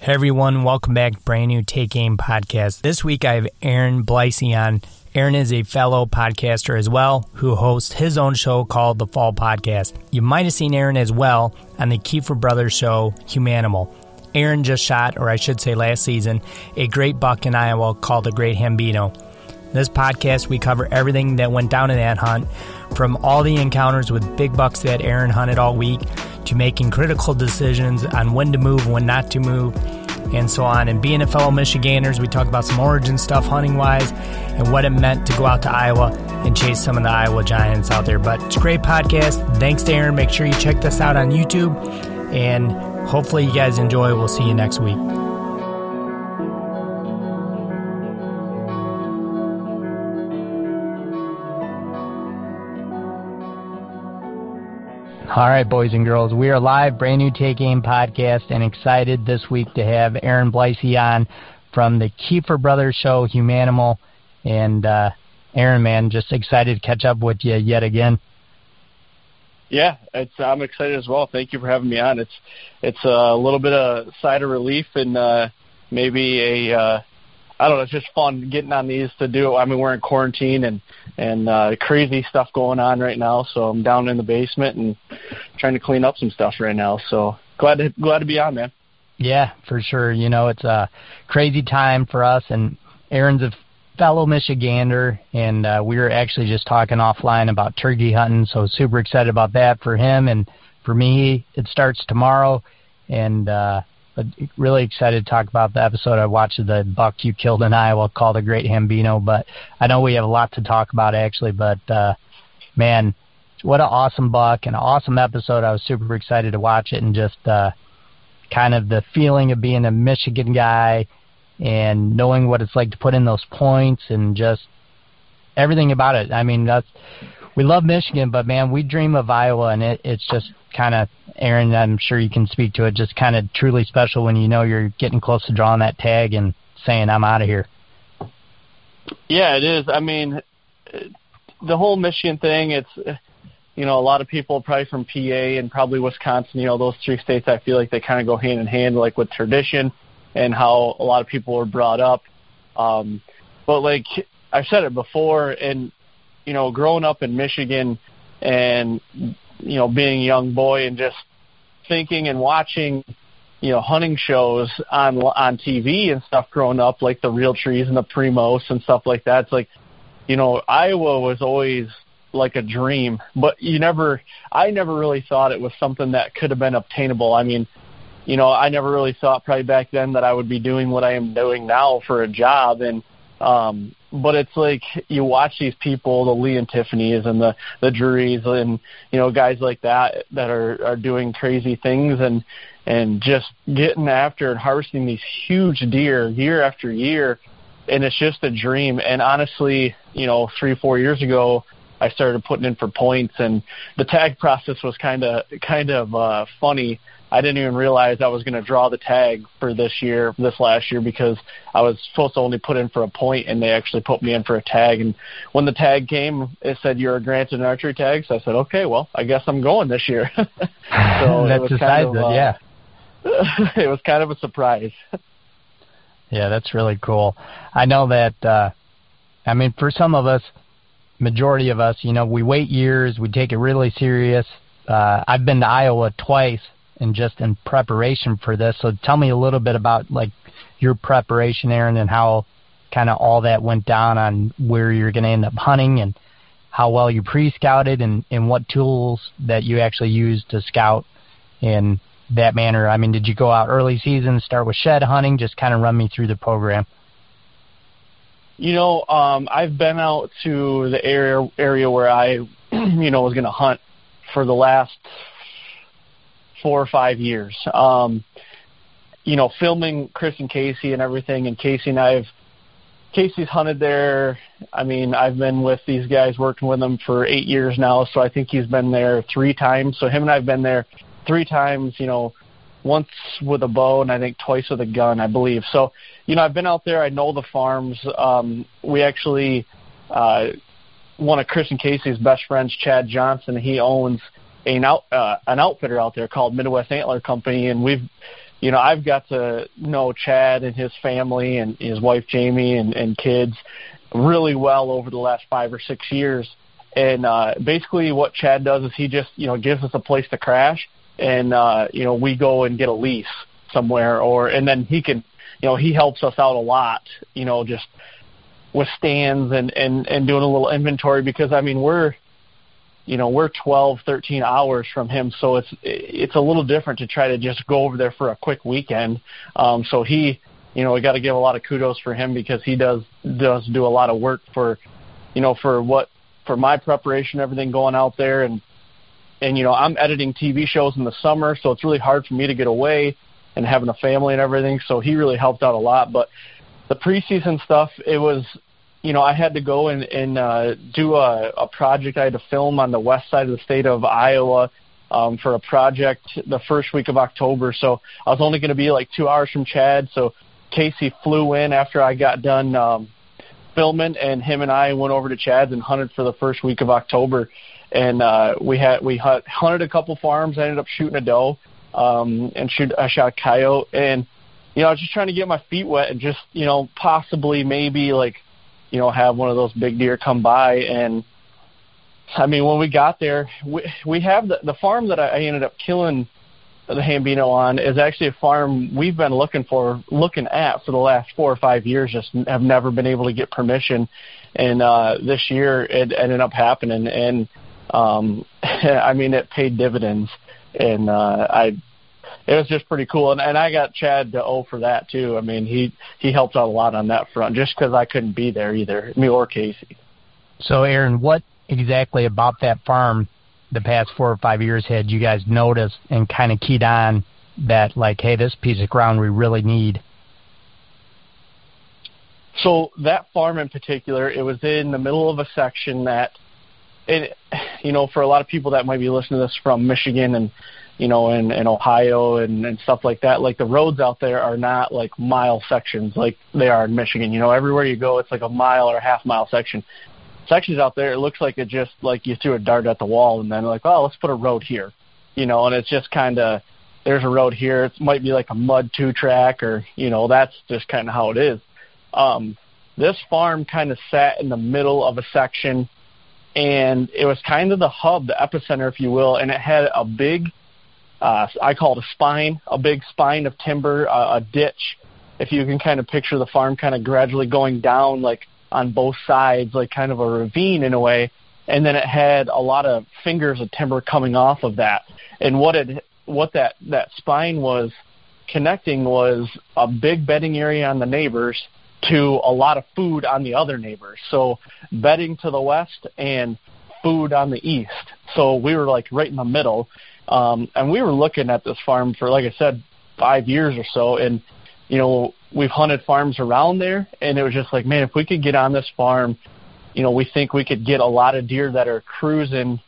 Hey everyone, welcome back to brand new Take Aim podcast. This week I have Arron Bleise on. Arron is a fellow podcaster as well who hosts his own show called The Fall Podcast. You might have seen Arron as well on the Kiefer Brothers show, Hambino. Arron just shot, or I should say last season, a great buck in Iowa called the Great Hambino. This podcast, we cover everything that went down in that hunt, from all the encounters with big bucks that Arron hunted all week, to making critical decisions on when to move, when not to move, and so on. And being a fellow Michiganders, we talk about some origin stuff hunting-wise and what it meant to go out to Iowa and chase some of the Iowa giants out there. But it's a great podcast. Thanks to Arron. Make sure you check this out on YouTube, and hopefully you guys enjoy. We'll see you next week. All right, boys and girls, we are live, brand new Take Aim podcast, and excited this week to have Arron Bleise on from the Kiefer Brothers show, Humanimal. And Arron, man, just excited to catch up with you yet again. Yeah, I'm excited as well. Thank you for having me on. It's a little bit of sigh of relief and maybe I don't know, it's just fun getting on these to do. I mean, we're in quarantine and crazy stuff going on right now, so I'm down in the basement and trying to clean up some stuff right now. So glad to be on, man. Yeah, for sure. You know, it's a crazy time for us, and Arron's a fellow Michigander, and we were actually just talking offline about turkey hunting, so super excited about that for him. And for me, it starts tomorrow, and but really excited to talk about the episode I watched of the buck you killed in Iowa called the Great Hambino. But I know we have a lot to talk about, actually. But, man, what an awesome buck and an awesome episode. I was super excited to watch it, and just kind of the feeling of being a Michigan guy and knowing what it's like to put in those points and just everything about it. I mean, we love Michigan, but, man, we dream of Iowa, and it's just kind of, Arron, I'm sure you can speak to it, just kind of truly special when you know you're getting close to drawing that tag and saying, I'm out of here. Yeah, it is. I mean, the whole Michigan thing, it's, you know, a lot of people probably from PA and probably Wisconsin, you know, those three states, I feel like they kind of go hand in hand, like with tradition and how a lot of people were brought up. But like I've said it before, and, you know, growing up in Michigan and, you know, being a young boy and just thinking and watching, you know, hunting shows on TV and stuff growing up, like the Real Trees and the Primos and stuff like that. It's like, you know, Iowa was always like a dream, but I never really thought it was something that could have been obtainable. I mean, you know, I never really thought probably back then that I would be doing what I am doing now for a job. And, but it's like you watch these people, the Lee and Tiffany's and the Drurys and, you know, guys like that are doing crazy things and just getting after and harvesting these huge deer year after year. And it's just a dream. And honestly, you know, 3-4 years ago, I started putting in for points, and the tag process was kind of funny. I didn't even realize I was going to draw the tag for this last year, because I was supposed to only put in for a point, and they actually put me in for a tag. And when the tag came, it said, "You're granted an archery tag." So I said, okay, well, I guess I'm going this year. So that's decisive, yeah. It was kind of a surprise. Yeah, that's really cool. I know that, I mean, for some of us, majority of us, you know, we wait years, we take it really serious. I've been to Iowa twice, and just in preparation for this. So tell me a little bit about, like, your preparation, Arron, and how kind of all that went down on where you're going to end up hunting and how well you pre-scouted and what tools that you actually used to scout in that manner. I mean, did you go out early season, start with shed hunting? Just kind of run me through the program. You know, I've been out to the area where I, you know, was going to hunt for the last 4 or 5 years. You know, filming Chris and Casey and everything, and Casey's hunted there. I mean, I've been with these guys, working with them for 8 years now, so I think he's been there 3 times. So him and I have been there 3 times, you know, once with a bow and I think twice with a gun, I believe. So, you know, I've been out there. I know the farms. We actually, one of Chris and Casey's best friends, Chad Johnson, he owns an outfitter out there called Midwest Antler Company, and we've I've got to know Chad and his family and his wife Jamie and kids really well over the last 5 or 6 years. And basically what Chad does is he just, gives us a place to crash, and, we go and get a lease somewhere, and then he can, he helps us out a lot, just with stands and doing a little inventory, because, we're 12, 13 hours from him, so it's a little different to try to just go over there for a quick weekend. So he, we got to give a lot of kudos for him, because he does do a lot of work for my preparation, everything going out there. And I'm editing TV shows in the summer, so it's really hard for me to get away and having a family and everything. So he really helped out a lot. But the preseason stuff, it was, I had to go and do a project. I had to film on the west side of the state of Iowa for a project the first week of October. So I was only going to be like 2 hours from Chad. So Casey flew in after I got done filming, and him and I went over to Chad's and hunted for the first week of October. And we hunted a couple farms. I ended up shooting a doe, and I shot a coyote. And, I was just trying to get my feet wet and just, possibly maybe like, have one of those big deer come by. And when we got there, we have the farm that I ended up killing the Hambino on is actually a farm we've been looking at for the last 4 or 5 years, just have never been able to get permission. And this year it ended up happening, and it paid dividends, and it was just pretty cool. And I got Chad to owe for that too. He helped out a lot on that front, just because I couldn't be there either, me or Casey. So Arron, what exactly about that farm the past 4 or 5 years had you guys noticed and kind of keyed on that, like, hey, this piece of ground we really need? So that farm in particular, it was in the middle of a section that, for a lot of people that might be listening to this from Michigan and, in Ohio and stuff like that, like the roads out there are not like mile sections like they are in Michigan. Everywhere you go, it's like a mile or a half-mile section. Sections out there, it looks like it just like you threw a dart at the wall and then like, oh, let's put a road here, and it's just kind of, there's a road here. It might be like a mud 2-track or, that's just kind of how it is. This farm kind of sat in the middle of a section, and it was kind of the hub, the epicenter, if you will, and it had a big, I call it a spine, a big spine of timber, a ditch. If you can kind of picture the farm kind of gradually going down, like on both sides, like kind of a ravine in a way, and then it had a lot of fingers of timber coming off of that. And what that spine was connecting was a big bedding area on the neighbors to a lot of food on the other neighbors. So bedding to the west and food on the east. So we were like right in the middle. And we were looking at this farm for, like I said, 5 years or so. And, we've hunted farms around there, and it was just like, man, if we could get on this farm, we think we could get a lot of deer that are cruising,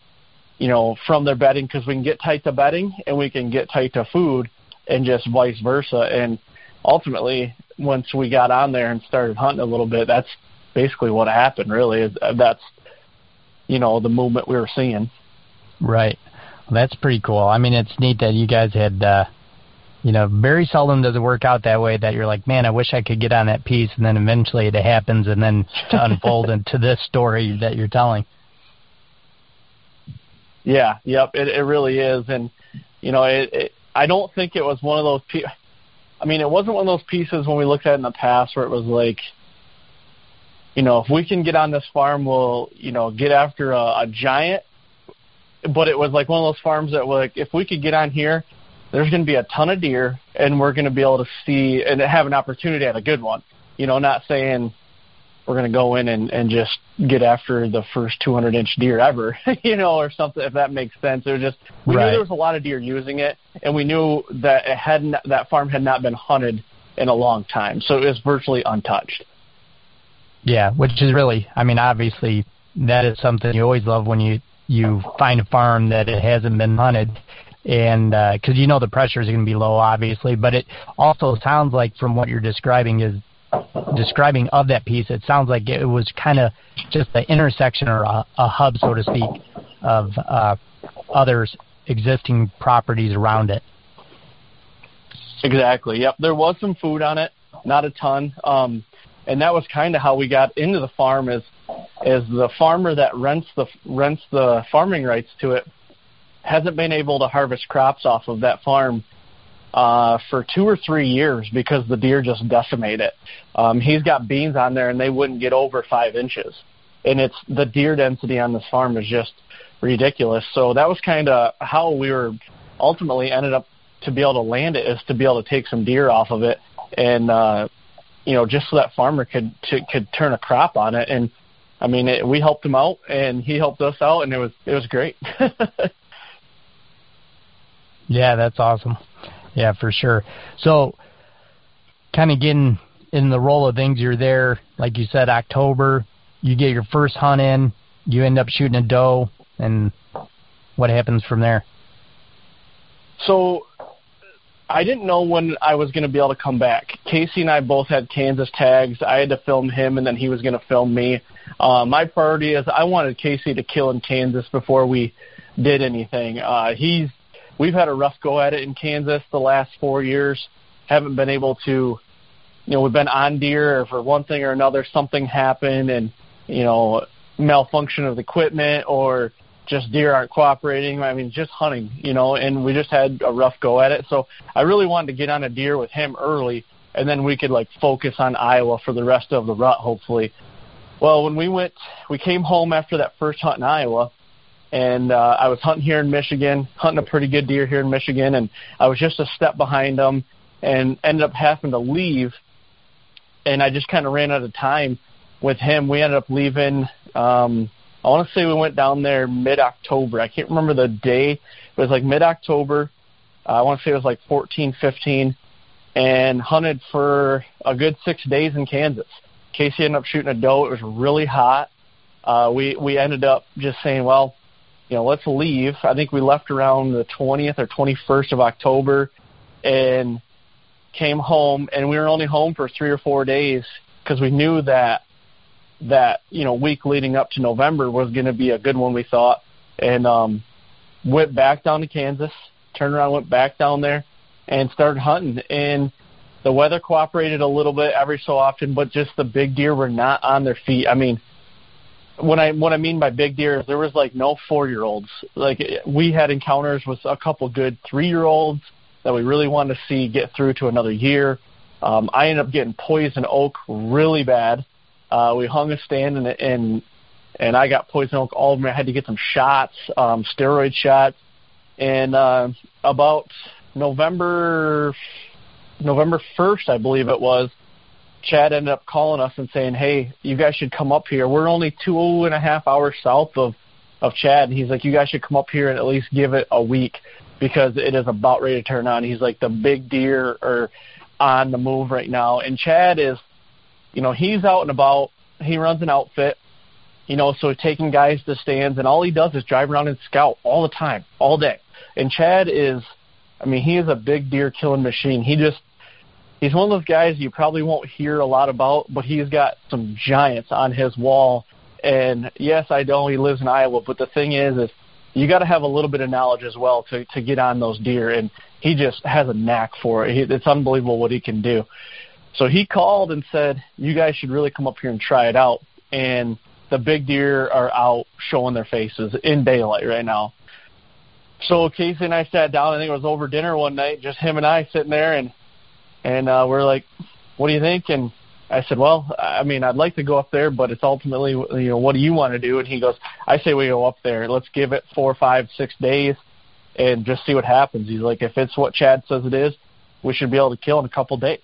from their bedding, because we can get tight to bedding and we can get tight to food, and just vice versa. And ultimately, once we got on there and started hunting a little bit, that's basically what happened, really. That's, the movement we were seeing. Right. Well, that's pretty cool. It's neat that you guys had, very seldom does it work out that way, that you're like, man, I wish I could get on that piece, and then eventually it happens, and then to unfold into this story that you're telling. Yeah, yep, it really is. And, I don't think it was one of those it wasn't one of those pieces when we looked at it in the past where it was like, if we can get on this farm, we'll, get after a giant. But it was like one of those farms that, like, if we could get on here, there's going to be a ton of deer, and we're going to be able to see and have an opportunity at a good one. Not saying we're going to go in and just get after the first 200-inch deer ever, or something, if that makes sense. It was just, we knew there was a lot of deer using it, and we knew that that farm had not been hunted in a long time, so it was virtually untouched. Yeah, which is really, obviously, that is something you always love when you find a farm that it hasn't been hunted. And because the pressure is going to be low, obviously, but it also sounds like, from what you're describing of that piece, it sounds like it was kind of just the intersection, or a hub, so to speak, of others existing properties around it. Exactly. Yep. There was some food on it, not a ton. And that was kind of how we got into the farm is the farmer that rents the farming rights to it hasn't been able to harvest crops off of that farm for 2 or 3 years because the deer just decimate it. He's got beans on there and they wouldn't get over 5 inches. And it's the deer density on this farm is just ridiculous. So that was kind of how we were ultimately ended up to be able to land it, is to be able to take some deer off of it and just so that farmer could turn a crop on it. And I mean, we helped him out and he helped us out, and it was great. Yeah, that's awesome. Yeah, for sure. So kind of getting in the role of things, you're there, like you said, October, you get your first hunt in, you end up shooting a doe, and what happens from there? So I didn't know when I was going to be able to come back. Casey and I both had Kansas tags. I had to film him, and then he was going to film me. My priority is I wanted Casey to kill in Kansas before we did anything. We've had a rough go at it in Kansas the last 4 years. Haven't been able to, we've been on deer, or for one thing or another, something happened, and, malfunction of the equipment, or just deer aren't cooperating. I mean, just hunting, and we just had a rough go at it. So I really wanted to get on a deer with him early, and then we could focus on Iowa for the rest of the rut, hopefully. Well, when we came home after that first hunt in Iowa, and I was hunting here in Michigan, hunting a pretty good deer here in Michigan, and I was just a step behind him and ended up having to leave, and I just kind of ran out of time with him. We ended up leaving, I want to say we went down there mid-October. I can't remember the day. It was mid-October. I want to say it was 14, 15, and hunted for a good 6 days in Kansas. Casey ended up shooting a doe. It was really hot. We ended up just saying, well, let's leave. I think we left around the 20th or 21st of October and came home, and we were only home for 3 or 4 days because we knew that week leading up to November was going to be a good one, we thought, and went back down to Kansas, turned around, went back down there, and started hunting. And the weather cooperated a little bit every so often, but just the big deer were not on their feet. I mean, what I mean by big deer is there was no 4-year-olds. We had encounters with a couple good 3-year-olds that we really wanted to see get through to another year. I ended up getting poison oak really bad. We hung a stand and I got poison oak all over me. I had to get some shots, steroid shots. And about November 1st, I believe it was, Chad ended up calling us and saying, hey, you guys should come up here. We're only 2.5 hours south of Chad. And he's like, you guys should come up here and at least give it a week because it is about ready to turn on. He's like, the big deer are on the move right now. And Chad is, he's out and about. He runs an outfit, so taking guys to stands, and all he does is drive around and scout all the time, all day. And Chad is, he is a big deer killing machine. He's one of those guys you probably won't hear a lot about, but he's got some giants on his wall. And yes, I know he lives in Iowa, but the thing is you got to have a little bit of knowledge as well to get on those deer. And he just has a knack for it. It's unbelievable what he can do. So he called and said, you guys should really come up here and try it out. And the big deer are out showing their faces in daylight right now. So Casey and I sat down. I think it was over dinner one night, just him and I sitting there, and we're like, what do you think? And I said, well, I'd like to go up there, but it's ultimately, what do you want to do? And he goes, I say we go up there. Let's give it 4, 5, 6 days and just see what happens. He's like, if it's what Chad says it is, we should be able to kill in a couple days.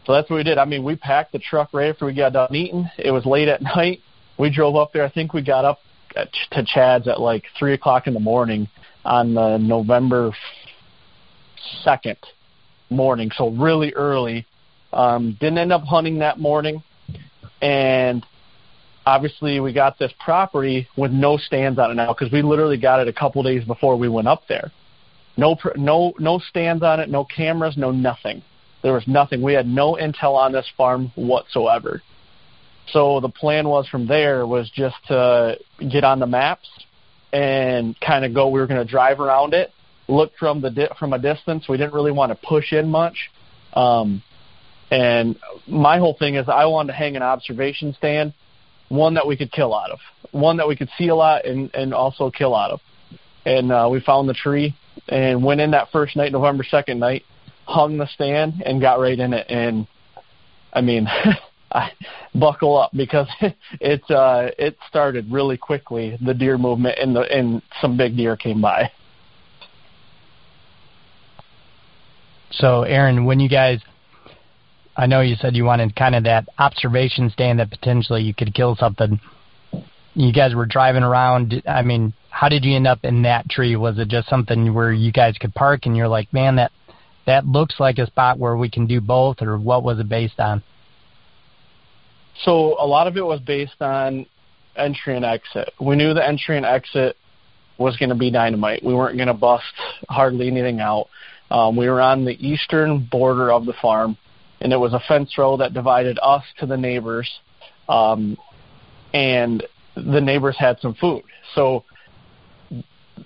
So that's what we did. We packed the truck right after we got done eating. It was late at night. We drove up there. I think we got up to Chad's at 3 o'clock in the morning on the November 2nd morning, so really early. Didn't end up hunting that morning, and obviously we got this property with no stands on it now because we literally got it a couple days before we went up there. No stands on it, no cameras, no nothing. There was nothing. We had no intel on this farm whatsoever. So the plan was from there was just to get on the maps and kind of go. We were going to drive around it look from a distance. We didn't really want to push in much. And my whole thing is I wanted to hang an observation stand, one that we could kill out of, one that we could see a lot and also kill out of. And we found the tree and went in that first night, November 2nd night, hung the stand and got right in it. And, I mean, I buckle up because it started really quickly, the deer movement, and some big deer came by. So, Aaron, when you guys, I know you said you wanted kind of that observation stand that potentially you could kill something. You guys were driving around. I mean, how did you end up in that tree? Was it just something where you guys could park and you're like, man, that looks like a spot where we can do both, or what was it based on? So a lot of it was based on entry and exit. We knew the entry and exit was going to be dynamite. We weren't going to bust hardly anything out. We were on the eastern border of the farm, and it was a fence row that divided us to the neighbors, and the neighbors had some food. So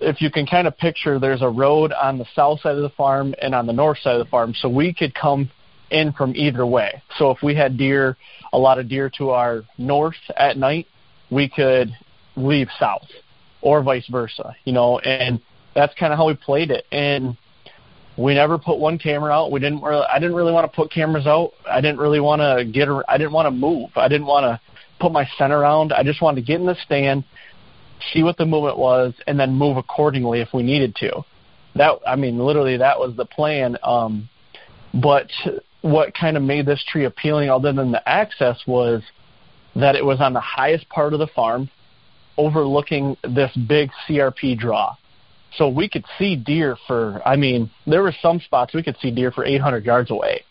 if you can kind of picture, there's a road on the south side of the farm and on the north side of the farm, so we could come in from either way. So if we had a lot of deer to our north at night, we could leave south, or vice versa, and that's kind of how we played it. And we never put one camera out. I didn't really want to put cameras out. I didn't really want to move. I didn't want to put my scent around. I just wanted to get in the stand, see what the movement was, and then move accordingly if we needed to. Literally that was the plan. But what kind of made this tree appealing other than the access was that it was on the highest part of the farm overlooking this big CRP draw. So we could see deer there were some spots we could see deer for 800 yards away.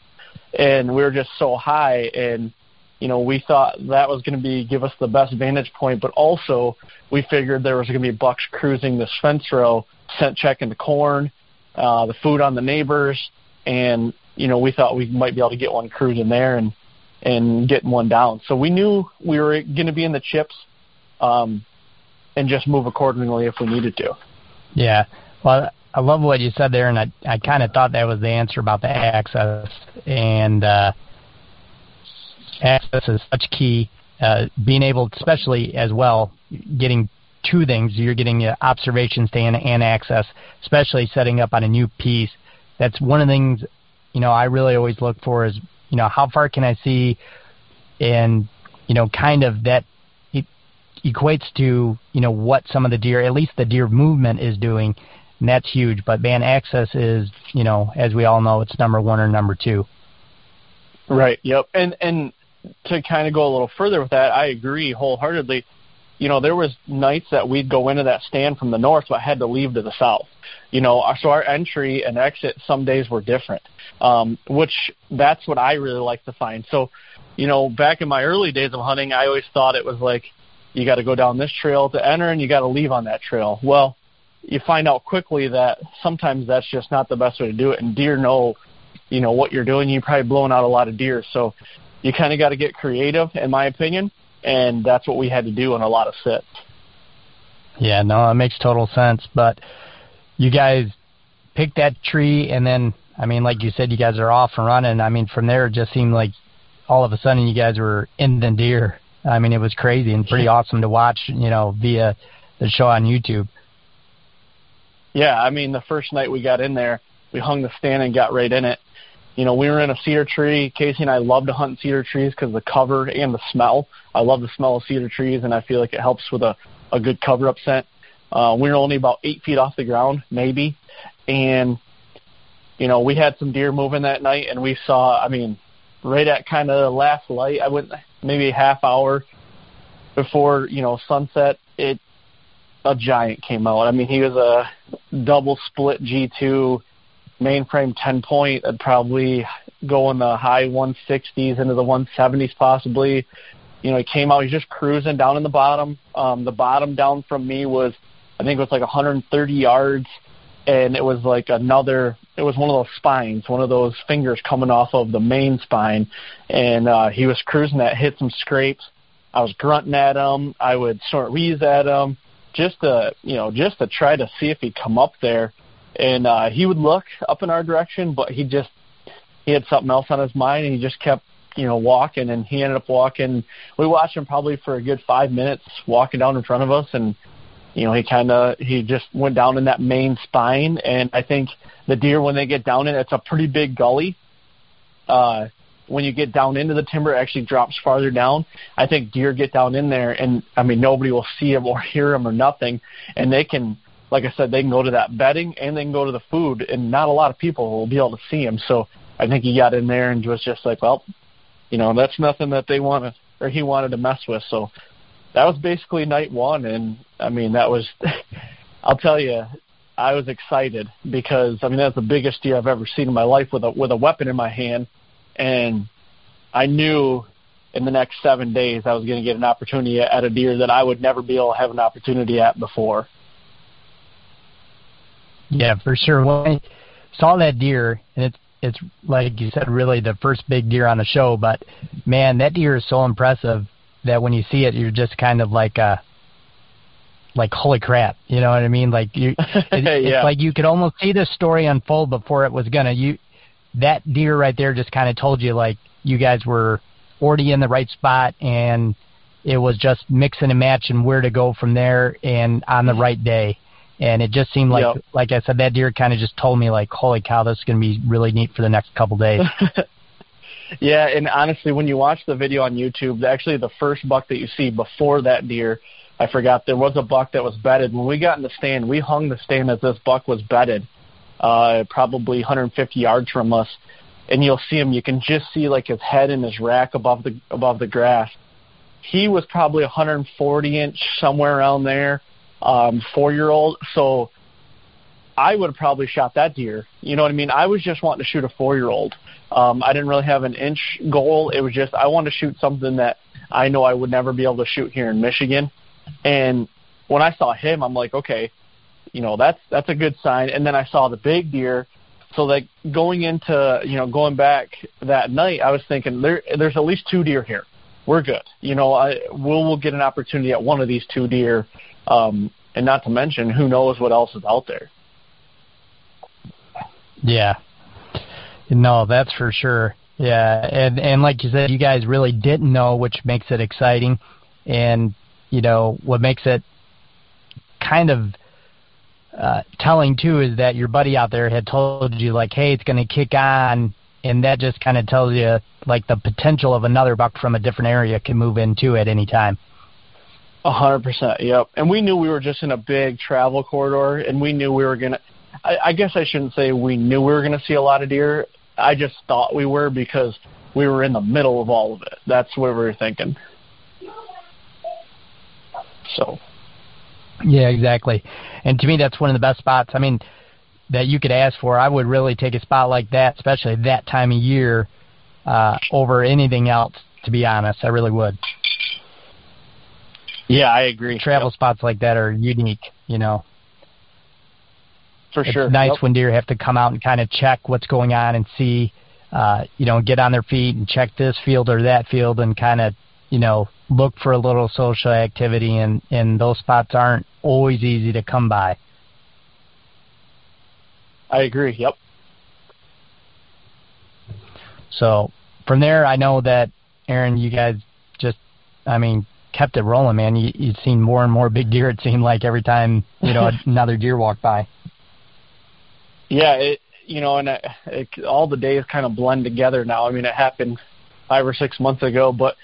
And we were just so high, and, we thought that was going to give us the best vantage point, but also we figured there was going to be bucks cruising this fence row, checking the corn, the food on the neighbors, and, we thought we might be able to get one cruising there and getting one down. So we knew we were going to be in the chips and just move accordingly if we needed to. Yeah. Well, I love what you said there, and I kind of thought that was the answer about the access. And access is such key. Being able, especially as well, getting two things. You're getting an observation stand and access, especially setting up on a new piece. That's one of the things, I really always look for is, how far can I see? And, kind of that it equates to, what some of the deer, at least the deer movement is doing. And that's huge. But, man, access is, as we all know, it's number one or number two. Right, yep. And to kind of go a little further with that, I agree wholeheartedly. There was nights that we'd go into that stand from the north, but had to leave to the south. So our entry and exit some days were different, which that's what I really like to find. So, back in my early days of hunting, I always thought it was like you got to go down this trail to enter and you got to leave on that trail. Well, you find out quickly that sometimes that's just not the best way to do it, and deer know, what you're doing. You're probably blowing out a lot of deer. So you kind of got to get creative, in my opinion, and that's what we had to do on a lot of sits. Yeah, no, that makes total sense. But you guys picked that tree, and then, like you said, you guys are off and running. From there, it just seemed like all of a sudden you guys were in the deer. It was crazy and pretty awesome to watch, via the show on YouTube. Yeah, the first night we got in there, we hung the stand and got right in it. We were in a cedar tree. Casey and I love to hunt cedar trees because of the cover and the smell. I love the smell of cedar trees, and I feel like it helps with a good cover-up scent. We were only about 8 feet off the ground, maybe. And, we had some deer moving that night, and we saw, right at kind of the last light, I went maybe a half hour before, sunset, a giant came out. He was a double split G2 mainframe 10-point. I'd probably go in the high 160s into the 170s possibly. He came out, he's just cruising down in the bottom. The bottom down from me was, I think it was like 130 yards, and it was like it was one of those spines, one of those fingers coming off of the main spine, and he was cruising that, hit some scrapes. I was grunting at him. I would snort wheeze at him just to try to see if he'd come up there. and he would look up in our direction, but he had something else on his mind, and he just kept, walking, and he ended up walking. We watched him probably for a good 5 minutes walking down in front of us, and he just went down in that main spine. And I think the deer, when they get down in, it's a pretty big gully. When you get down into the timber, it actually drops farther down. I think deer get down in there, and nobody will see them or hear them or nothing. And they can, like I said, they can go to that bedding and they can go to the food, and not a lot of people will be able to see them. So I think he got in there and was just like, well, that's nothing that he wanted to mess with. So that was basically night one. And that was, I'll tell you, I was excited because that's the biggest deer I've ever seen in my life with a weapon in my hand. And I knew in the next 7 days I was going to get an opportunity at a deer that I would never be able to have an opportunity at before. Yeah, for sure. When I saw that deer, and it's like you said, really the first big deer on the show, but man, that deer is so impressive that when you see it, you're just kind of like holy crap, you know what I mean? Like it's like you could almost see the story unfold before it was that deer right there just kind of told you, like, you guys were already in the right spot, and it was just mixing and matching where to go from there and on the right day. And it just seemed like I said, that deer kind of just told me, like, holy cow, this is going to be really neat for the next couple days. Yeah, and honestly, when you watch the video on YouTube, actually the first buck that you see before that deer, I forgot, there was a buck that was bedded. When we got in the stand, we hung the stand as this buck was bedded. Probably 150 yards from us, and you'll see him. You can just see like his head and his rack above the grass. He was probably 140-inch, somewhere around there, 4-year-old. So I would have probably shot that deer. You know what I mean? I was just wanting to shoot a 4-year-old. I didn't really have an inch goal. It was just I wanted to shoot something that I know I would never be able to shoot here in Michigan. And when I saw him, I'm like, okay, that's a good sign. And then I saw the big deer. So like going back that night, I was thinking there's at least 2 deer here. We're good. We'll get an opportunity at one of these 2 deer. And not to mention, who knows what else is out there. Yeah. No, that's for sure. Yeah. And like you said, you guys really didn't know, which makes it exciting. And, what makes it kind of telling too is that your buddy out there had told you, like, hey, it's going to kick on, and that just kind of tells you, like, the potential of another buck from a different area can move into at any time. 100%, yep. And we knew we were just in a big travel corridor, and we knew we were going to, I guess I shouldn't say we knew we were going to see a lot of deer. I just thought we were because we were in the middle of all of it. That's what we were thinking. So. Yeah, exactly. And to me, that's one of the best spots, that you could ask for. I would really take a spot like that, especially that time of year, over anything else, to be honest. I really would. Yeah, I agree. Travel spots like that are unique, For sure. It's nice when deer have to come out and kind of check what's going on and see, get on their feet and check this field or that field and kind of, look for a little social activity, and those spots aren't always easy to come by. I agree, yep. So from there, I know that, Aaron, you guys just, kept it rolling, man. You'd seen more and more big deer, it seemed like, every time, another deer walked by. Yeah, all the days kind of blend together now. It happened 5 or 6 months ago, but,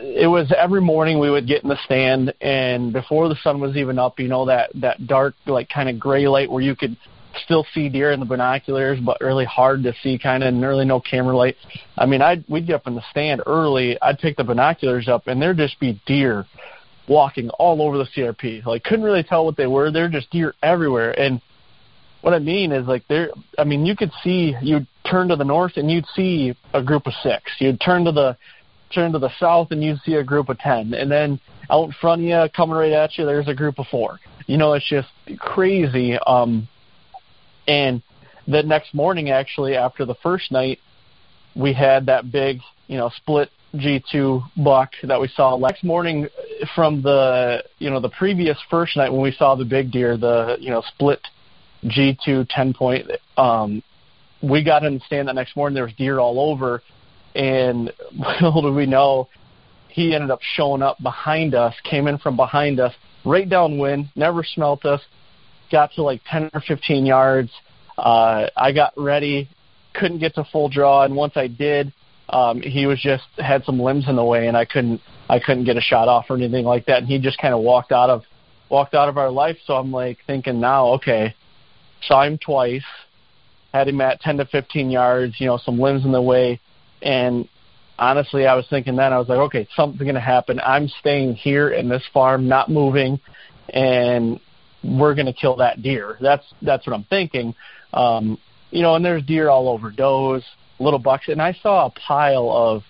it was every morning we would get in the stand, and before the sun was even up, that dark, like, kind of gray light where you could still see deer in the binoculars, but really hard to see, kind of, and really no camera light. We'd get up in the stand early. I'd pick the binoculars up, and there'd just be deer walking all over the CRP. Like, couldn't really tell what they were. They're just deer everywhere. And what I mean is, like, you could see, you'd turn to the north and you'd see a group of 6. You'd turn to the south and you'd see a group of 10. And then out in front of you, coming right at you, there's a group of 4. It's just crazy. And the next morning, actually, after the first night, we had that big, split G2 buck that we saw next morning from the previous first night when we saw the big deer, the, split G2 10-point. We got in the stand that next morning. There was deer all over, and little did we know, he ended up showing up behind us, came in from behind us, right downwind, never smelt us, got to like 10 or 15 yards. I got ready, couldn't get to full draw, and once I did, he was just had some limbs in the way, and I couldn't get a shot off or anything like that, and he just kind of walked out of our life. So I'm like thinking now, okay, saw him twice, had him at 10 to 15 yards, some limbs in the way, and honestly, I was thinking then, I was like, okay, something's going to happen. I'm staying here in this farm, not moving, and we're going to kill that deer. That's what I'm thinking. And there's deer all over, does, little bucks, and I saw a pile of,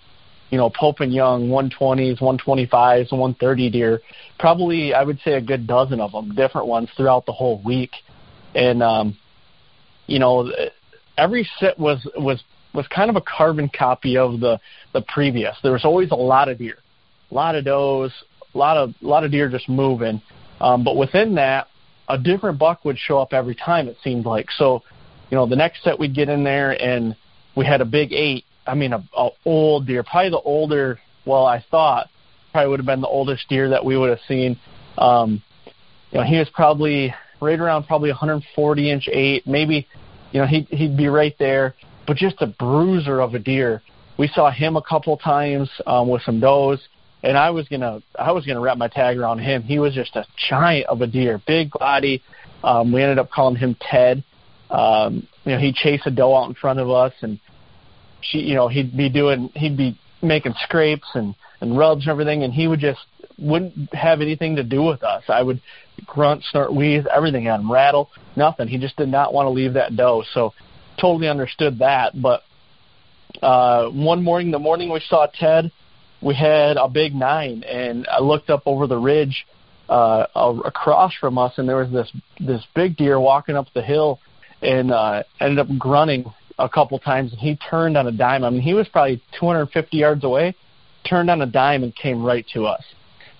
Pope and Young 120s, 125s, 130 deer, probably I would say a good dozen of them, different ones throughout the whole week. And, every sit was kind of a carbon copy of the previous. There was always a lot of deer, a lot of does, a lot of deer just moving. But within that, a different buck would show up every time, it seemed like. So, the next set we'd get in there and we had a big 8. I mean, a old deer, probably the older, I thought probably would have been the oldest deer that we would have seen. He was probably right around 140-inch 8, maybe, he'd be right there, but just a bruiser of a deer. We saw him a couple times with some does, and I was gonna wrap my tag around him. He was just a giant of a deer, big body. We ended up calling him Ted. He'd chase a doe out in front of us, and he'd be making scrapes and rubs and everything, and he wouldn't have anything to do with us. I would grunt, snort, wheeze, everything at him, rattle, nothing. He just did not want to leave that doe. So totally understood that. But one morning, the morning we saw Ted, we had a big 9, and I looked up over the ridge across from us, and there was this big deer walking up the hill, and ended up grunting a couple times, and he turned on a dime. I mean, he was probably 250 yards away, turned on a dime and came right to us.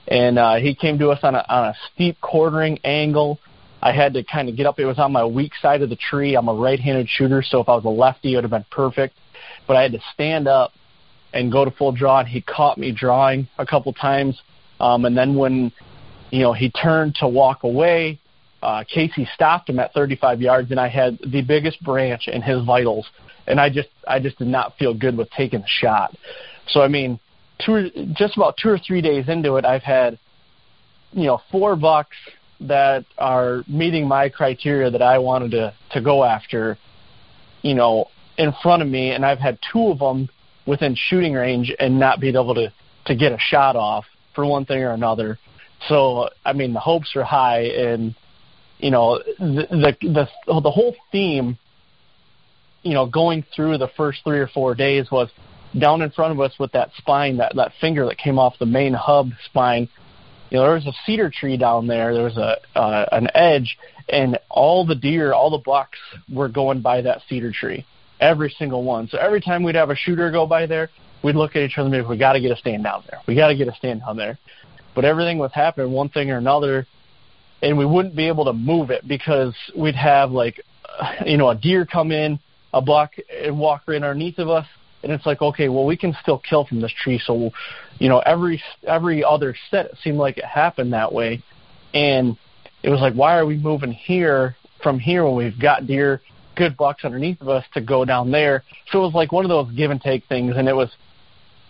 And he came to us on a steep quartering angle. I had to kind of get up. It was on my weak side of the tree. I'm a right-handed shooter, so if I was a lefty, it would have been perfect. But I had to stand up and go to full draw, and he caught me drawing a couple times. And then when, he turned to walk away, Casey stopped him at 35 yards, and I had the biggest branch in his vitals, and I just did not feel good with taking the shot. So, I mean, just about 2 or 3 days into it, I've had, 4 bucks that are meeting my criteria that I wanted to go after, in front of me, and I've had 2 of them within shooting range and not being able to get a shot off for one thing or another. So, I mean, the hopes are high, and the whole theme, going through the first 3 or 4 days was down in front of us with that spine, that finger that came off the main hub spine. There was a cedar tree down there. There was an edge, and all the deer, all the bucks were going by that cedar tree, every single one. So every time we'd have a shooter go by there, we'd look at each other and be like, we got to get a stand down there. We got to get a stand down there. But everything was happening, one thing or another, and we wouldn't be able to move it because we'd have a deer come in, a buck, and walk right underneath of us. And it's like, okay, well, we can still kill from this tree. So, every other set, it seemed like it happened that way. And it was like, why are we moving from here when we've got deer, good bucks underneath of us to go down there? So it was like one of those give and take things. And it was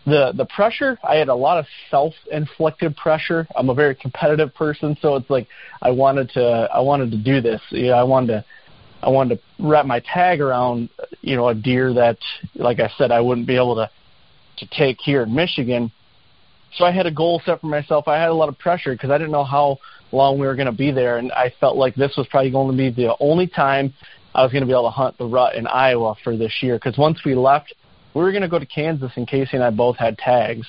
the pressure. I had a lot of self-inflicted pressure. I'm a very competitive person. So it's like, I wanted to do this. I wanted to wrap my tag around, a deer that, like I said, I wouldn't be able to take here in Michigan. So I had a goal set for myself. I had a lot of pressure because I didn't know how long we were going to be there, and I felt like this was probably going to be the only time I was going to be able to hunt the rut in Iowa for this year, because once we left, we were going to go to Kansas, and Casey and I both had tags.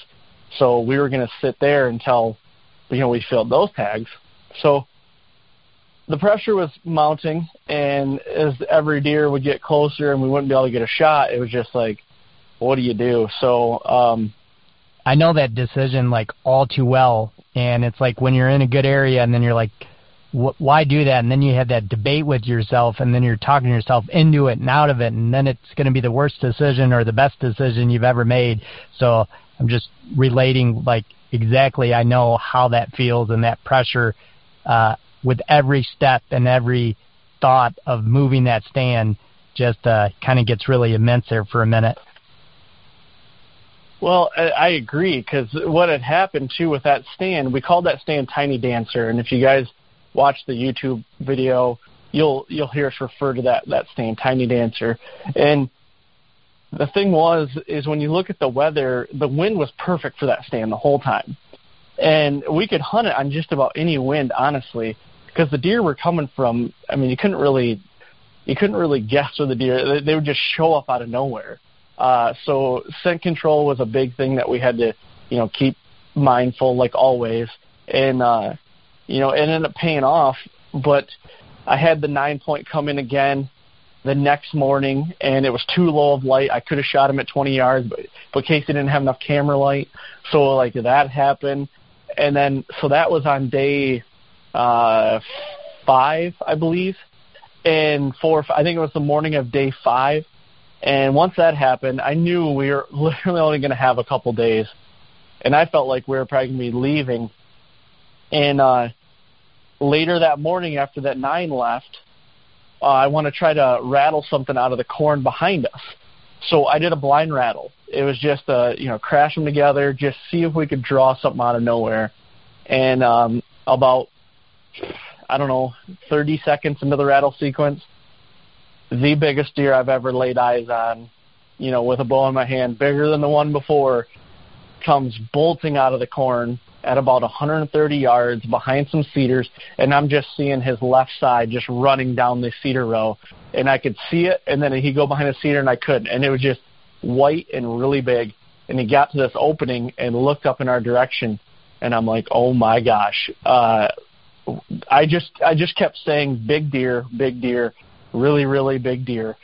So we were going to sit there until, we filled those tags. So the pressure was mounting, and as every deer would get closer and we wouldn't be able to get a shot, it was just like, what do you do? So I know that decision all too well, and it's like when you're in a good area and then you're like, why do that? And then you have that debate with yourself, and then you're talking yourself into it and out of it, and then it's going to be the worst decision or the best decision you've ever made. So I'm just relating, like, exactly, I know how that feels, and that pressure with every step and every thought of moving that stand just kind of gets really immense there for a minute. Well, I agree, because what had happened, too, with that stand, we called that stand Tiny Dancer, and if you guys watch the YouTube video, you'll hear us refer to that stand, Tiny Dancer. And the thing is when you look at the weather, the wind was perfect for that stand the whole time. And we could hunt it on just about any wind, honestly, because the deer were coming from, I mean, you couldn't really guess where the deer, they would just show up out of nowhere. So scent control was a big thing that we had to, keep mindful, like always. And, it ended up paying off. But I had the 9-point come in again the next morning, and it was too low of light. I could have shot him at 20 yards, but Casey didn't have enough camera light. So, like, that happened. And then, so that was on day 5, I believe. And I think it was the morning of day 5. And once that happened, I knew we were literally only going to have a couple days. And I felt like we were probably going to be leaving. And later that morning after that 9 left, I want to try to rattle something out of the corn behind us. So I did a blind rattle. It was just, crash them together, just see if we could draw something out of nowhere. And about, 30 seconds into the rattle sequence, the biggest deer I've ever laid eyes on, with a bow in my hand, bigger than the one before, comes bolting out of the corn at about 130 yards behind some cedars, and I'm just seeing his left side just running down the cedar row. And I could see it, and then he'd go behind a cedar, and I couldn't. And it was just white and really big. And he got to this opening and looked up in our direction, and I'm like, oh, my gosh. I just kept saying, big deer, really, really big deer.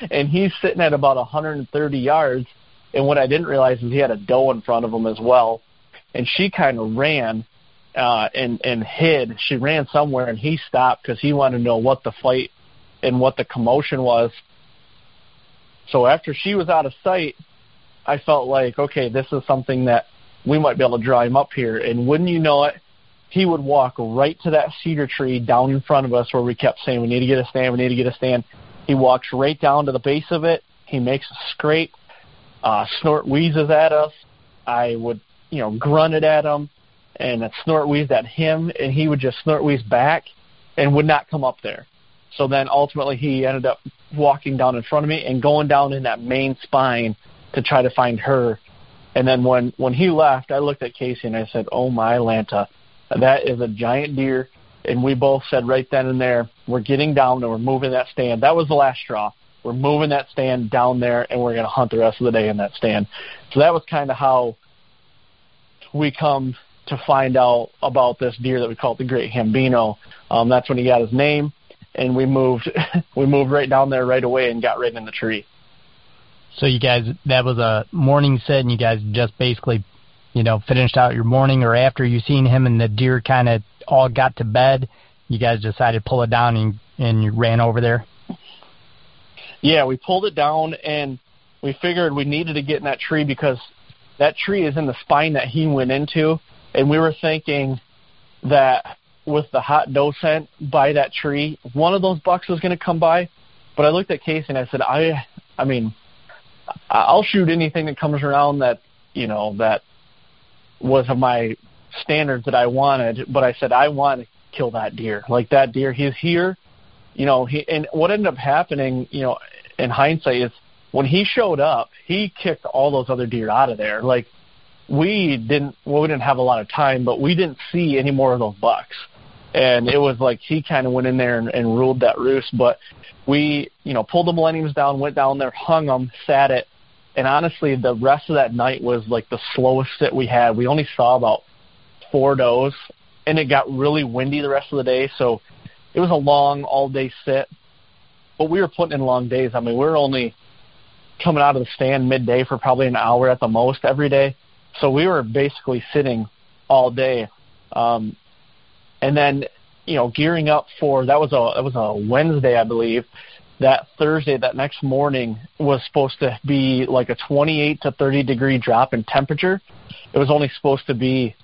And he's sitting at about 130 yards, and what I didn't realize is he had a doe in front of him as well. And she kind of ran and hid. She ran somewhere, and he stopped because he wanted to know what the fight and what the commotion was. So after she was out of sight, I felt like, okay, this is something that we might be able to draw him up here. And wouldn't you know it, he would walk right to that cedar tree down in front of us where we kept saying, we need to get a stand. He walks right down to the base of it. He makes a scrape, snort wheezes at us. I would, grunted at him, and a snort wheezed at him, and he would just snort wheeze back and would not come up there. So then ultimately he ended up walking down in front of me and going down in that main spine to try to find her. And then when he left, I looked at Casey and I said, oh my Lanta, that is a giant deer. And we both said right then and there, we're getting down and we're moving that stand. That was the last straw. We're moving that stand down there, and we're going to hunt the rest of the day in that stand. So that was kind of how we come to find out about this deer that we call the Great Hambino. That's when he got his name, and we moved right down there right away and got right in the tree. So you guys, that was a morning sit, and you guys just basically, finished out your morning, or after you seen him and the deer kind of all got to bed, you guys decided to pull it down and you ran over there? Yeah, we pulled it down, and we figured we needed to get in that tree because that tree is in the spine that he went into, and we were thinking that with the hot doe scent by that tree, one of those bucks was going to come by. But I looked at Casey and I said, I mean, I'll shoot anything that comes around that, that was of my standards that I wanted. But I said, I want to kill that deer. Like, that deer, he's here. And what ended up happening, in hindsight, is when he showed up, he kicked all those other deer out of there. Like, we didn't have a lot of time, but we didn't see any more of those bucks. And it was like he kind of went in there and ruled that roost. But we, pulled the millenniums down, went down there, hung them, sat it. And honestly, the rest of that night was like the slowest sit we had. We only saw about 4 does, and it got really windy the rest of the day. So it was a long all-day sit. But we were putting in long days. I mean, we were only coming out of the stand midday for probably an hour at the most every day. So we were basically sitting all day. And then gearing up for that was a Wednesday, I believe. That Thursday, that next morning, was supposed to be like a 28 to 30 degree drop in temperature. It was only supposed to be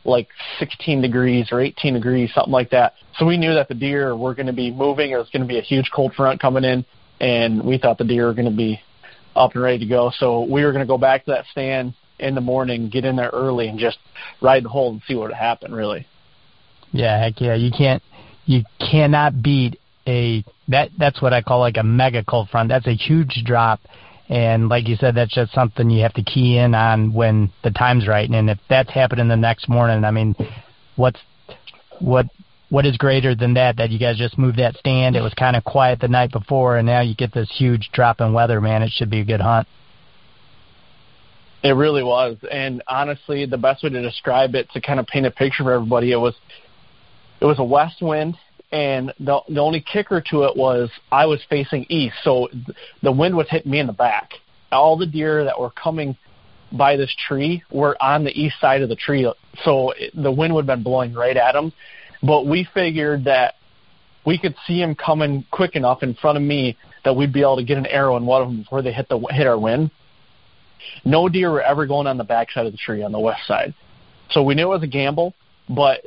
like 16 degrees or 18 degrees, something like that. So we knew that the deer were going to be moving. It was going to be a huge cold front coming in, and we thought the deer were going to be up and ready to go. So we were going to go back to that stand in the morning, get in there early, and just ride the hole and see what would happen, really. Yeah, heck yeah. You cannot beat that's what I call like a mega cold front. That's a huge drop. And like you said, that's just something you have to key in on when the time's right. And if that's happening the next morning, I mean, what is greater than that you guys just moved that stand? It was kind of quiet the night before, and now you get this huge drop in weather, man. It should be a good hunt. It really was. And honestly, the best way to describe it, to kind of paint a picture for everybody, it was a west wind. And the only kicker to it was I was facing east, so the wind was hitting me in the back. All the deer that were coming by this tree were on the east side of the tree, so the wind would have been blowing right at them. But we figured that we could see them coming quick enough in front of me that we'd be able to get an arrow in one of them before they hit our wind. No deer were ever going on the back side of the tree on the west side. So we knew it was a gamble, but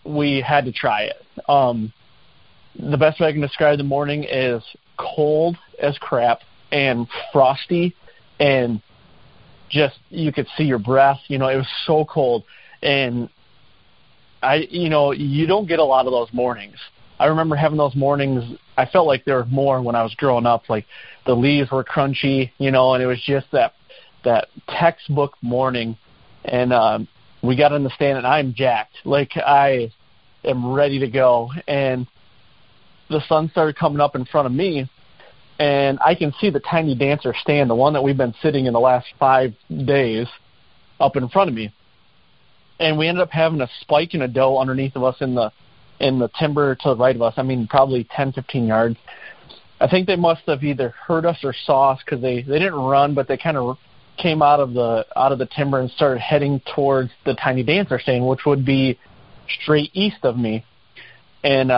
we had to try it. The best way I can describe the morning is cold as crap and frosty, and just you could see your breath. It was so cold, and you don't get a lot of those mornings. I remember having those mornings. I felt like there were more when I was growing up. Like the leaves were crunchy, and it was just that textbook morning. And we got in the stand, and I'm jacked. Like I am ready to go. And the sun started coming up in front of me, and I can see the Tiny Dancer stand, the one that we've been sitting in the last 5 days, up in front of me. And we ended up having a spike and a doe underneath of us in the timber to the right of us. I mean, probably 10, 15 yards. I think they must have either heard us or saw us, because they didn't run, but they kind of came out of the timber and started heading towards the Tiny Dancer stand, which would be straight east of me. And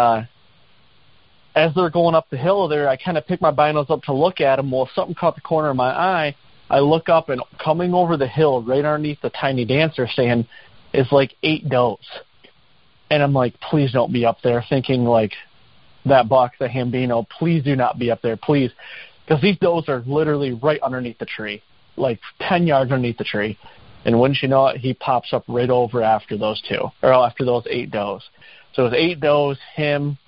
as they're going up the hill there, I kind of picked my binos up to look at them. Well, something caught the corner of my eye. I look up, and coming over the hill right underneath the Tiny Dancer stand is like 8 does. And I'm like, please don't be up there, thinking like that buck, the Hambino, please do not be up there, please. Because these does are literally right underneath the tree, like 10 yards underneath the tree. And wouldn't you know it, he pops up right over after those 8 does. So it was 8 does, him,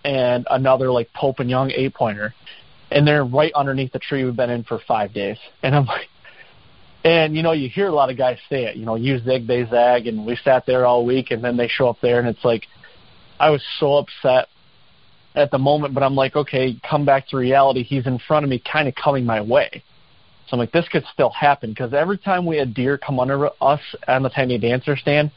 and another like Pope and Young 8-pointer. And they're right underneath the tree we've been in for 5 days. And I'm like, and, you hear a lot of guys say it, you zig, they zag, and we sat there all week, and then they show up there, and it's like, I was so upset at the moment, but I'm like, okay, come back to reality. He's in front of me, kind of coming my way. So I'm like, this could still happen, because every time we had deer come under us on the Tiny Dancer stand,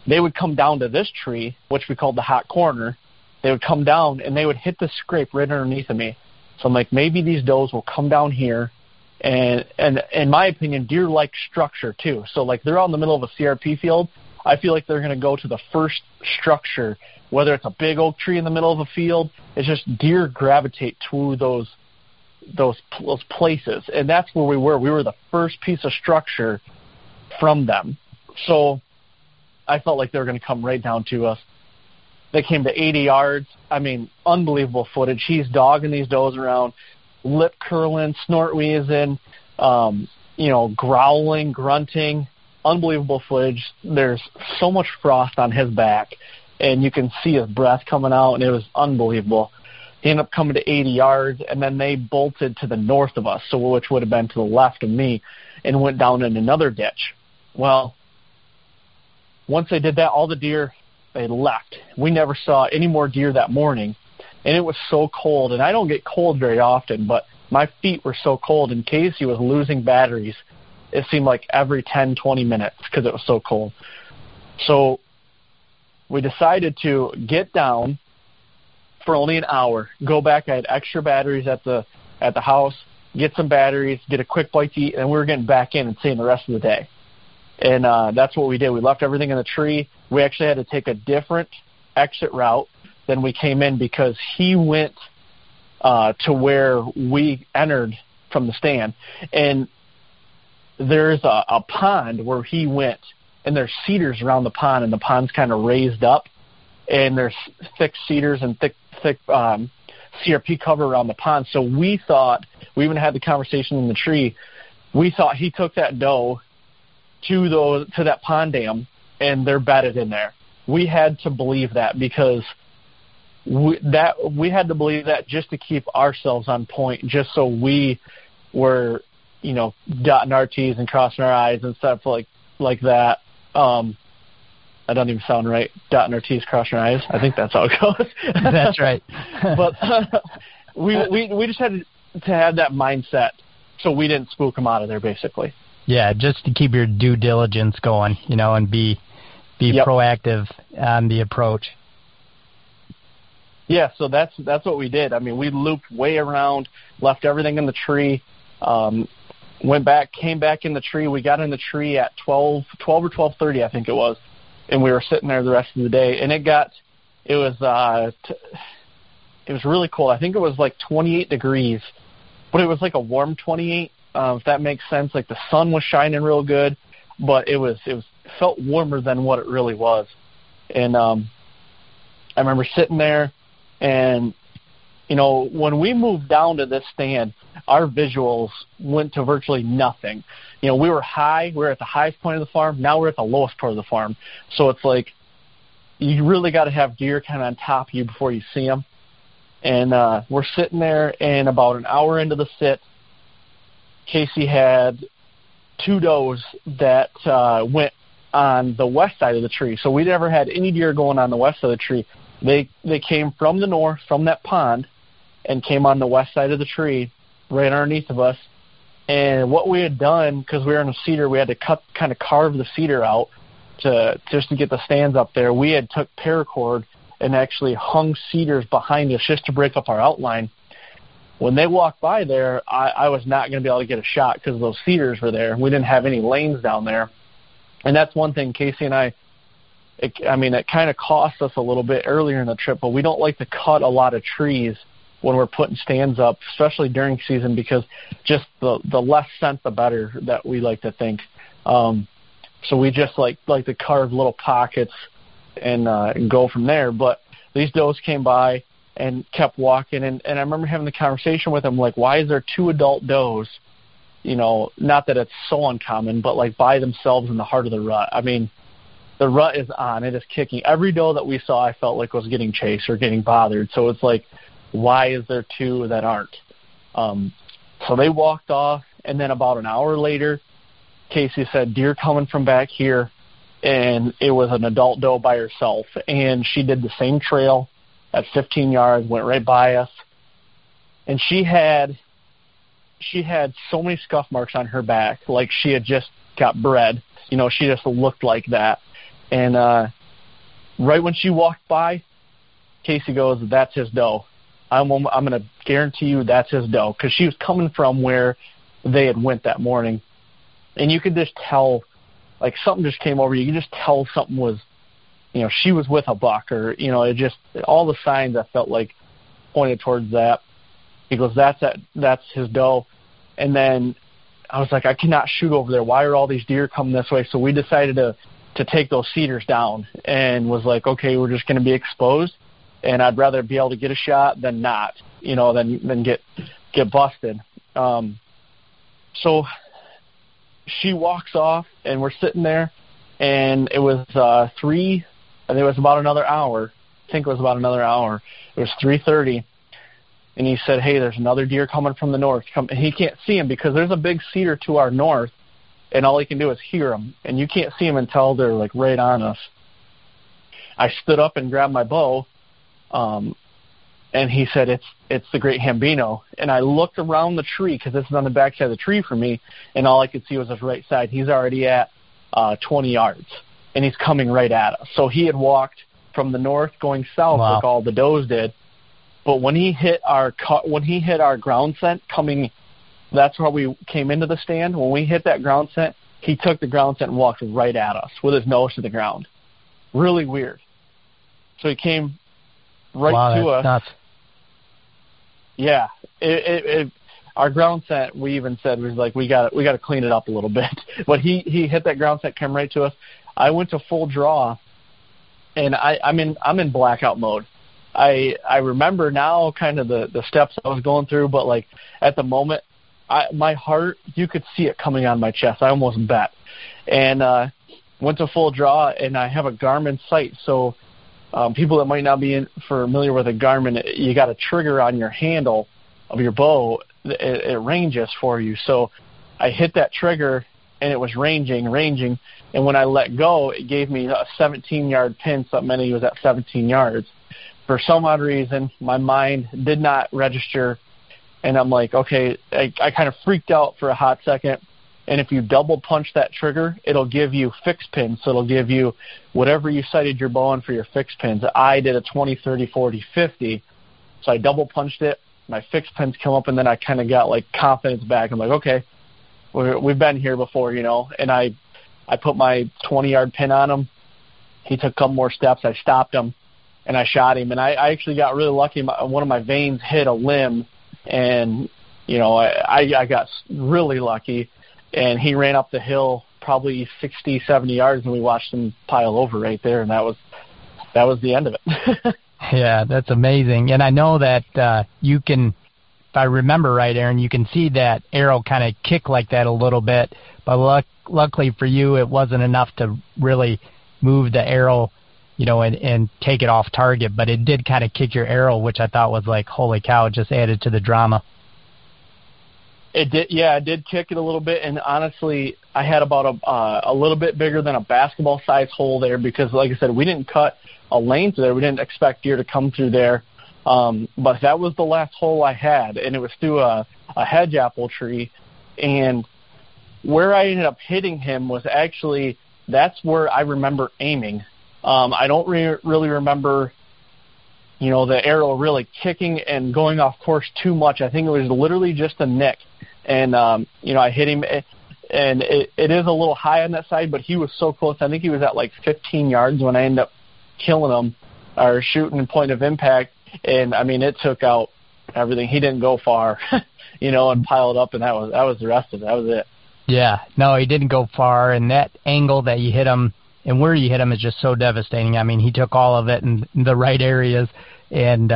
they would come down to this tree, which we called the hot corner. They would come down, and they would hit the scrape right underneath of me. So I'm like, maybe these does will come down here. And in my opinion, deer like structure too. So like they're out in the middle of a CRP field. I feel like they're going to go to the first structure, whether it's a big oak tree in the middle of a field. It's just deer gravitate to those places, and that's where we were. We were the first piece of structure from them. So I felt like they were going to come right down to us. They came to 80 yards. I mean, unbelievable footage. He's dogging these does around, lip curling, snort wheezing, growling, grunting. Unbelievable footage. There's so much frost on his back, and you can see his breath coming out, and it was unbelievable. He ended up coming to 80 yards, and then they bolted to the north of us, which would have been to the left of me, and went down in another ditch. Well, once they did that, all the deer, they left. We never saw any more deer that morning, and it was so cold. And I don't get cold very often, but my feet were so cold, and Casey was losing batteries. It seemed like every 10, 20 minutes because it was so cold. So we decided to get down for only an hour, go back. I had extra batteries at the house, get some batteries, get a quick bite to eat, and we were getting back in and staying the rest of the day. And that's what we did. We left everything in the tree. We actually had to take a different exit route than we came in, because he went to where we entered from the stand. And there's a pond where he went, and there's cedars around the pond, and the pond's kind of raised up, and there's thick cedars and thick CRP cover around the pond. So we thought, we even had the conversation in the tree, we thought he took that doe to that pond dam, and they're bedded in there. We had to believe that, because we had to believe that just to keep ourselves on point, just so we were, dotting our T's and crossing our I's and stuff like that. I don't even sound right. Dotting our T's, crossing our I's. I think that's how it goes. That's right. But we just had to have that mindset, so we didn't spook them out of there, basically. Yeah, just to keep your due diligence going, and be proactive on the approach. Yeah, so that's what we did. I mean, we looped way around, left everything in the tree, went back, came back in the tree. We got in the tree at 12 or 12:30, I think it was, and we were sitting there the rest of the day. And it was really cold. I think it was like 28 degrees, but it was like a warm 28, if that makes sense. Like the sun was shining real good, but it felt warmer than what it really was. And I remember sitting there, and when we moved down to this stand, our visuals went to virtually nothing. We were high. We were at the highest point of the farm. Now we're at the lowest part of the farm. So it's like you really got to have deer kind of on top of you before you see them. And we're sitting there, and about an hour into the sit, Casey had two does that went on the west side of the tree. So we never had any deer going on the west of the tree. They came from the north, from that pond, and came on the west side of the tree, right underneath of us. And what we had done, because we were in a cedar, we had to carve the cedar out just to get the stands up there. We had took paracord and actually hung cedars behind us just to break up our outline. When they walked by there, I was not going to be able to get a shot because those cedars were there. We didn't have any lanes down there. And that's one thing Casey and it kind of cost us a little bit earlier in the trip, but we don't like to cut a lot of trees when we're putting stands up, especially during season, because just the less scent, the better, that we like to think. So we just like to carve little pockets and go from there. But these does came by and kept walking, and I remember having the conversation with them, like, why is there two adult does, not that it's so uncommon, but like by themselves in the heart of the rut. I mean, the rut is on. It is kicking. Every doe that we saw, I felt like was getting chased or getting bothered. So it's like, why is there two that aren't? So they walked off, and then about an hour later, Casey said, deer coming from back here, and it was an adult doe by herself. And she did the same trail at 15 yards, went right by us. And she had so many scuff marks on her back, like she had just got bred. She just looked like that. And right when she walked by, Casey goes, that's his doe. I'm going to guarantee you that's his doe, because she was coming from where they had went that morning. And you could just tell, like, something just came over you. You could just tell something was, she was with a buck, or, it just, all the signs I felt like pointed towards that. He goes, that's his doe. And then I was like, I cannot shoot over there. Why are all these deer coming this way? So we decided to take those cedars down, and was like, okay, we're just going to be exposed, and I'd rather be able to get a shot than not, than get busted. So she walks off, and we're sitting there, and it was I think it was about another hour. It was 3:30. And he said, hey, there's another deer coming from the north. And he can't see him because there's a big cedar to our north, and all he can do is hear them. And you can't see them until they're, like, right on us. I stood up and grabbed my bow, and he said, it's the great Hambino. And I looked around the tree, because this is on the back side of the tree for me, and all I could see was his right side. He's already at 20 yards, and he's coming right at us. So he had walked from the north going south, wow, like all the does did. But when he hit our ground scent coming, that's where we came into the stand. When we hit that ground scent, he took the ground scent and walked right at us with his nose to the ground. Really weird. So he came right to us. Nuts. Yeah. Our ground set, we even said, was like, we got to clean it up a little bit. But he hit that ground set, came right to us. I went to full draw, and I'm in blackout mode. I remember now kind of the steps I was going through, but like at the moment, my heart, you could see it coming on my chest. I almost bet. And went to full draw, and I have a Garmin sight. So people that might not be familiar with a Garmin, you got a trigger on your handle of your bow. It ranges for you. So I hit that trigger, and it was ranging. And when I let go, it gave me a 17-yard pin, so that meant he was at 17 yards. For some odd reason, my mind did not register, and I'm like, okay, I kind of freaked out for a hot second. And if you double punch that trigger, it'll give you fixed pins. So it'll give you whatever you sighted your bow on for your fixed pins. I did a 20, 30, 40, 50. So I double punched it. My fixed pins come up, and then I kind of got like confidence back. I'm like, okay, we've been here before, you know. And I put my 20-yard pin on him. He took a couple more steps. I stopped him, and I shot him. And I actually got really lucky. One of my vanes hit a limb, and, you know, I got really lucky. And he ran up the hill probably 60, 70 yards, and we watched him pile over right there, and that was the end of it. Yeah, that's amazing. And I know that you can, if I remember right, Aaron, you can see that arrow kind of kick like that a little bit, but luckily for you, it wasn't enough to really move the arrow, you know, and take it off target, but it did kind of kick your arrow, which I thought was like, holy cow, it just added to the drama. It did, yeah. It did kick it a little bit, and honestly, I had about a little bit bigger than a basketball-sized hole there because, like I said, we didn't cut a lane through there. We didn't expect deer to come through there, but that was the last hole I had, and it was through a hedge apple tree, and where I ended up hitting him was actually that's where I remember aiming. I don't really remember, you know, the arrow really kicking and going off course too much. I think it was literally just a nick. And, you know, I hit him, and it is a little high on that side, but he was so close. I think he was at like 15 yards when I ended up killing him or shooting point of impact. And, I mean, it took out everything. He didn't go far, you know, and piled up, and that was the rest of it. That was it. Yeah, no, he didn't go far, and that angle that you hit him and where you hit him is just so devastating. I mean, he took all of it in the right areas, and,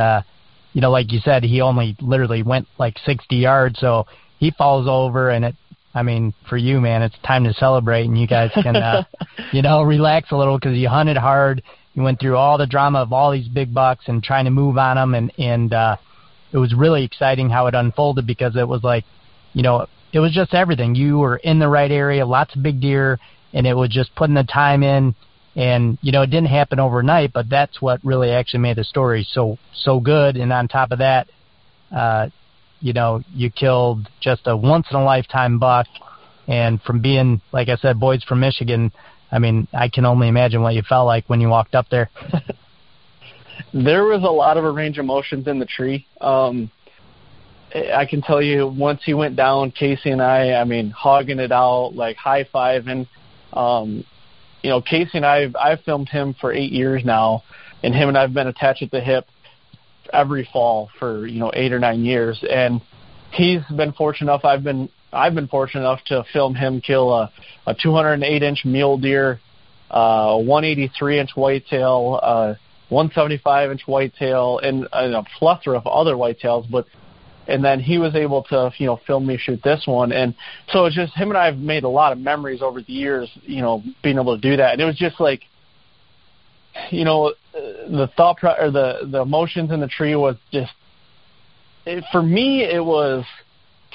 you know, like you said, he only literally went like 60 yards, so he falls over, and I mean, for you, man, it's time to celebrate, and you guys can, you know, relax a little because you hunted hard. You went through all the drama of all these big bucks and trying to move on them, and it was really exciting how it unfolded because it was like, you know, it was just everything. You were in the right area, lots of big deer, and it was just putting the time in, and, you know, it didn't happen overnight, but that's what really actually made the story so good, and on top of that, you know, you killed just a once-in-a-lifetime buck, and from being, like I said, boys from Michigan, I mean, I can only imagine what you felt like when you walked up there. There was a lot of a range of emotions in the tree. I can tell you, once he went down, Casey and I mean, hogging it out, like high-fiving. You know, Casey and I've filmed him for 8 years now, and him and I have been attached at the hip every fall for, you know, 8 or 9 years, and he's been fortunate enough. I've been fortunate enough to film him kill a 208-inch mule deer, 183-inch whitetail, 175-inch whitetail, and a plethora of other whitetails. And then he was able to, you know, film me shoot this one, and so it's just him and I have made a lot of memories over the years, you know, being able to do that, and it was just like, you know, the thought or the emotions in the tree was just, for me, it was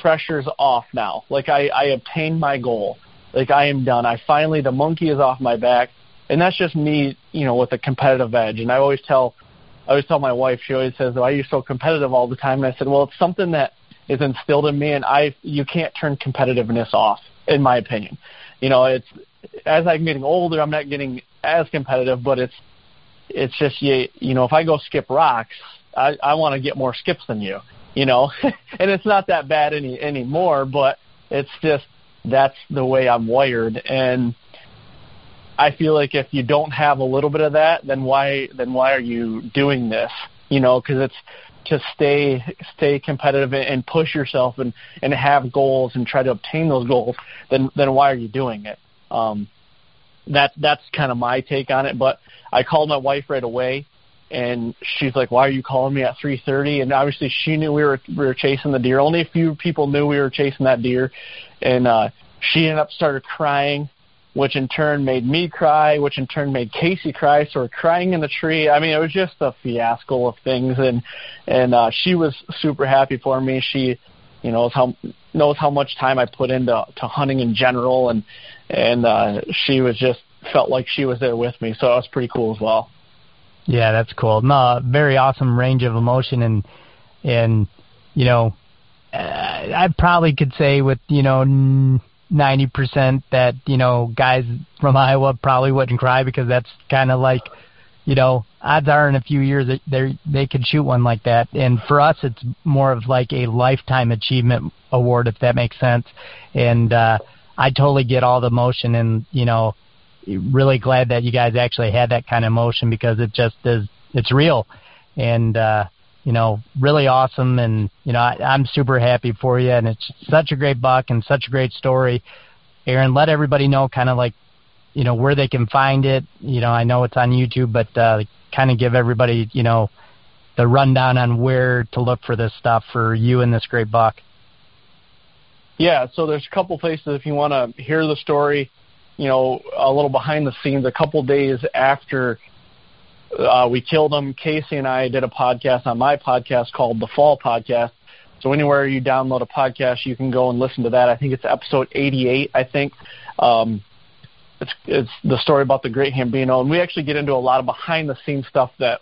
pressure's off now. Like I obtained my goal. Like I am done. The monkey is off my back, and that's just me, you know, with a competitive edge. And I always tell my wife, she always says, "Why are you so competitive all the time?" And I said, well, it's something that is instilled in me, and you can't turn competitiveness off, in my opinion. You know, it's, as I'm getting older, I'm not getting as competitive, but it's just, you know, if I go skip rocks, I want to get more skips than you, you know, and it's not that bad anymore, but it's just, that's the way I'm wired. And I feel like if you don't have a little bit of that, then why are you doing this? Because it's to stay competitive and push yourself and have goals and try to obtain those goals. Then why are you doing it? That's kind of my take on it. But I called my wife right away, and she's like, "Why are you calling me at 3:30?" And obviously she knew we were chasing the deer. Only a few people knew we were chasing that deer, and she ended up started crying, which in turn made me cry, which in turn made Casey cry. So we're crying in the tree. I mean, it was just a fiasco of things, and she was super happy for me. She, knows how much time I put into hunting in general, and she was just felt like she was there with me. So it was pretty cool as well. Yeah, that's cool. No, very awesome range of emotion, and I probably could say with 90% that guys from Iowa probably wouldn't cry, because that's kind of like odds are in a few years they could shoot one like that. And for us, it's more of like a lifetime achievement award, if that makes sense. And I totally get all the emotion, and really glad that you guys actually had that kind of emotion, because it just is, it's real, and really awesome. And I'm super happy for you, and it's such a great buck and such a great story. Aaron, let everybody know kind of like where they can find it. I know it's on YouTube, but kind of give everybody the rundown on where to look for this stuff for you and this great buck. Yeah, so there's a couple places if you want to hear the story, a little behind the scenes. A couple days after we killed him, Casey and I did a podcast on my podcast called The Fall Podcast. So anywhere you download a podcast, you can go and listen to that. I think it's episode 88, I think. It's the story about the Great Hambino, and we actually get into a lot of behind-the-scenes stuff, that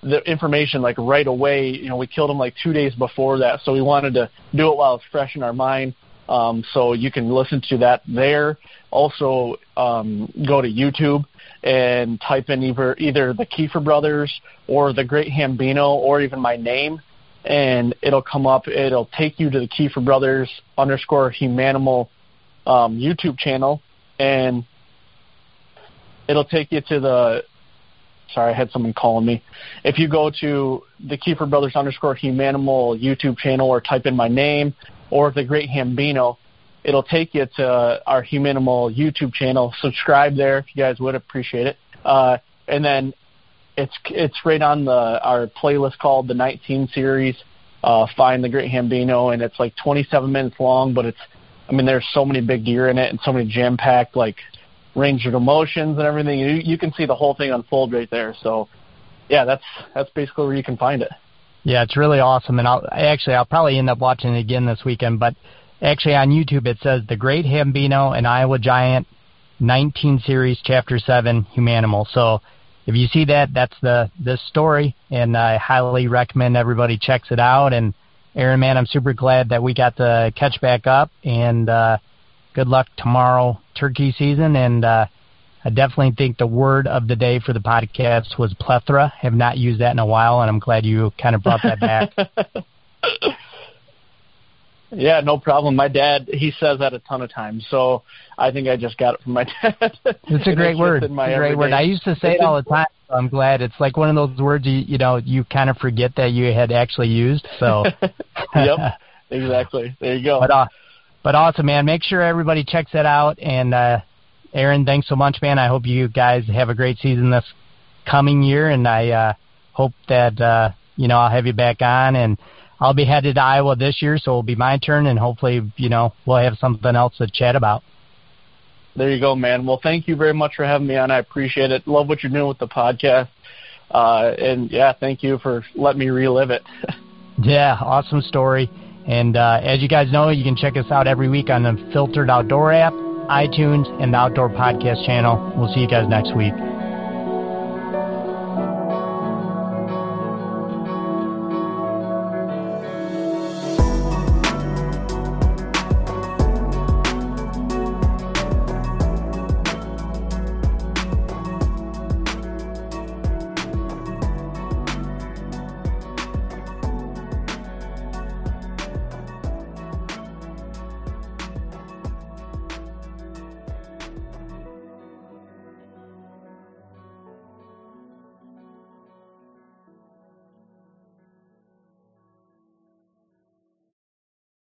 the information, like right away, we killed him like 2 days before that, so we wanted to do it while it's fresh in our mind. So you can listen to that there. Also, go to YouTube and type in either the Kiefer Brothers or the Great Hambino or even my name, and it'll come up. It'll take you to the Kiefer Brothers _Humanimal YouTube channel, and it'll take you to the – sorry, I had someone calling me. If you go to the Kiefer Brothers _Humanimal YouTube channel or type in my name or the Great Hambino, it'll take you to our Humanimal YouTube channel. Subscribe there if you guys would, appreciate it. And then it's right on our playlist called the 19 series, Find the Great Hambino, and it's like 27 minutes long, but there's so many big deer in it and so many jam-packed like range of emotions and everything. You can see the whole thing unfold right there. So yeah, that's basically where you can find it. Yeah, it's really awesome, and I'll probably end up watching it again this weekend. But actually on YouTube it says The Great Hambino and Iowa Giant 19 Series Chapter 7 Humanimal. So if you see that, that's this story, and I highly recommend everybody checks it out. And Aaron, man, I'm super glad that we got to catch back up, and good luck tomorrow turkey season. And I definitely think the word of the day for the podcast was plethora. Have not used that in a while, and I'm glad you kind of brought that back. Yeah, no problem. My dad, he says that a ton of times, so I think I just got it from my dad. It's a great word. It's a great word. I used to say it all the time, so I'm glad. It's like one of those words you kind of forget that you had actually used. So. Yep, exactly. There you go. But awesome, man. Make sure everybody checks that out. And Aaron, thanks so much, man. I hope you guys have a great season this coming year, and I hope that I'll have you back on. And I'll be headed to Iowa this year, so it'll be my turn, and hopefully, we'll have something else to chat about. There you go, man. Well, thank you very much for having me on. I appreciate it. Love what you're doing with the podcast. And, yeah, thank you for letting me relive it. Yeah, awesome story. And as you guys know, you can check us out every week on the Filtered Outdoor app, iTunes, and the Outdoor Podcast channel. We'll see you guys next week.